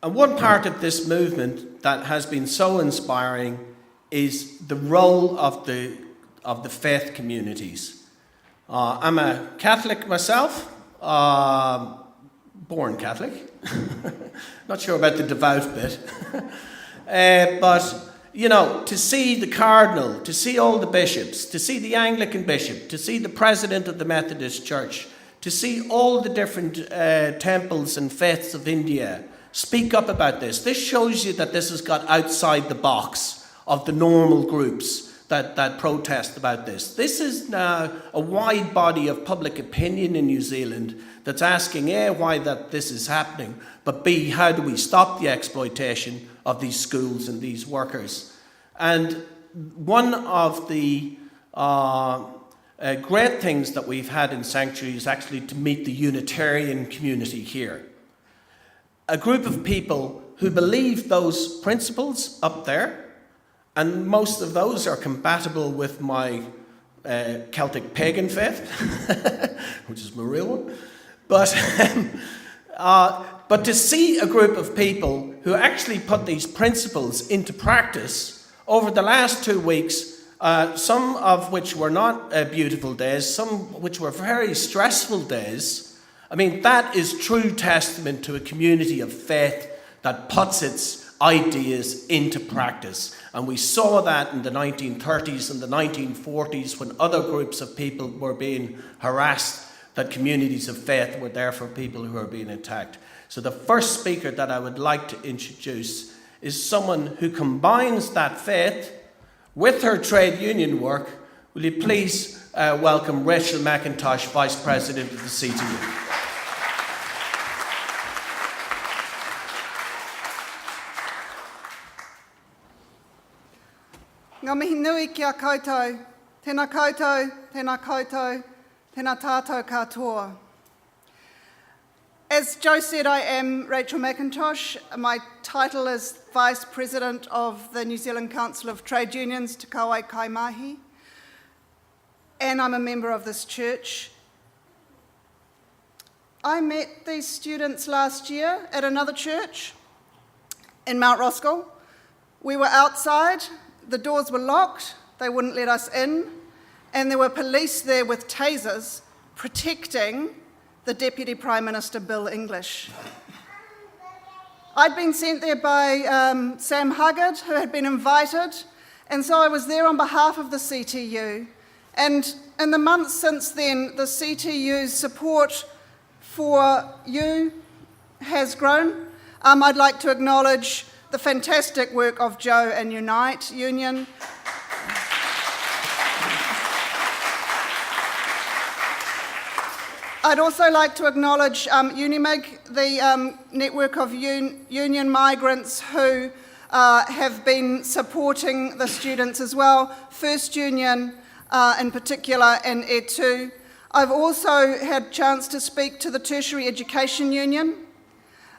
And one part of this movement that has been so inspiring is the role of the faith communities. I'm a Catholic myself, born Catholic. Not sure about the devout bit. But, you know, to see the Cardinal, to see all the bishops, to see the Anglican bishop, to see the president of the Methodist Church, to see all the different temples and faiths of India speak up about this. This shows you that this has got outside the box of the normal groups that protest about this. This is now a wide body of public opinion in New Zealand that's asking, A, why that this is happening, but B, how do we stop the exploitation of these schools and these workers? And one of the great things that we've had in Sanctuary is actually to meet the Unitarian community here. A group of people who believe those principles up there, and most of those are compatible with my Celtic pagan faith, which is my real one. But to see a group of people who actually put these principles into practice over the last 2 weeks, some of which were not beautiful days, some which were very stressful days, I mean, that is true testament to a community of faith that puts its ideas into practice. And we saw that in the 1930s and the 1940s when other groups of people were being harassed, that communities of faith were there for people who are being attacked. So the first speaker that I would like to introduce is someone who combines that faith with her trade union work. Will you please welcome Rachel Mackintosh, Vice President of the CTU. Ngā mihi nui ki a koutou, tēnā koutou, tēnā koutou, tēnā tātou katoa. As Joe said, I am Rachel Mackintosh. My title is Vice President of the New Zealand Council of Trade Unions, Te Kawai Kaimahi, and I'm a member of this church. I met these students last year at another church in Mount Roskill. We were outside. The doors were locked, they wouldn't let us in, and there were police there with tasers protecting the Deputy Prime Minister, Bill English. I'd been sent there by Sam Huggard, who had been invited, and so I was there on behalf of the CTU. And in the months since then, the CTU's support for you has grown. I'd like to acknowledge the fantastic work of Joe and Unite Union. I'd also like to acknowledge Unimig, the network of union migrants who have been supporting the students as well, First Union in particular, and E2. I've also had a chance to speak to the Tertiary Education Union.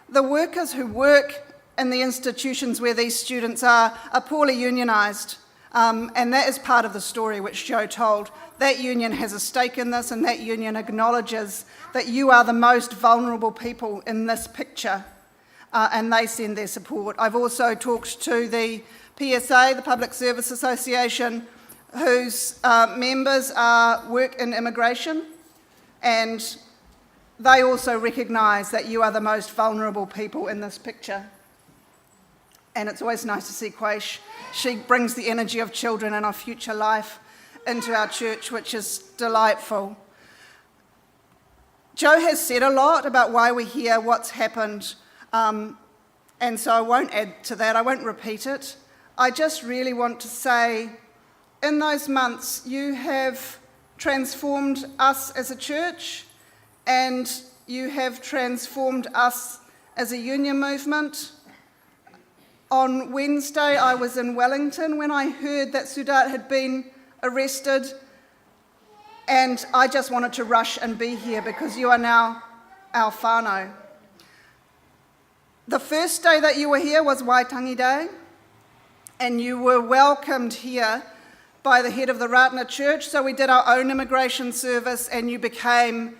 The workers who work in the institutions where these students are poorly unionised. And that is part of the story which Joe told. That union has a stake in this, and that union acknowledges that you are the most vulnerable people in this picture, and they send their support. I've also talked to the PSA, the Public Service Association, whose members work in immigration, and they also recognise that you are the most vulnerable people in this picture. And it's always nice to see Quaish. She brings the energy of children and of future life into our church, which is delightful. Joe has said a lot about why we're here, what's happened, and so I won't add to that, I won't repeat it. I just really want to say, in those months, you have transformed us as a church, and you have transformed us as a union movement. On Wednesday, I was in Wellington when I heard that Sudat had been arrested, and I just wanted to rush and be here because you are now our whānau. The first day that you were here was Waitangi Day, and you were welcomed here by the head of the Ratana Church, so we did our own immigration service, and you became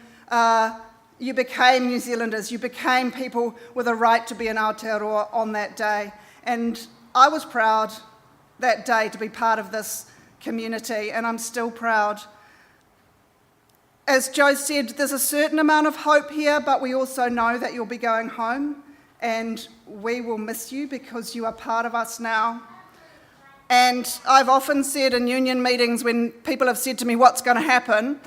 You became New Zealanders. You became people with a right to be in Aotearoa on that day. And I was proud that day to be part of this community, and I'm still proud. As Joe said, there's a certain amount of hope here, but we also know that you'll be going home, and we will miss you because you are part of us now. And I've often said in union meetings when people have said to me, what's going to happen?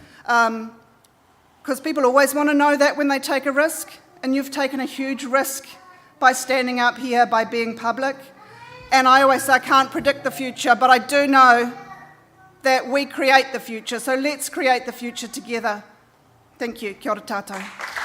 Because people always want to know that when they take a risk, and you've taken a huge risk by standing up here, by being public. And I always say I can't predict the future, but I do know that we create the future. So let's create the future together. Thank you. Kia ora tātou.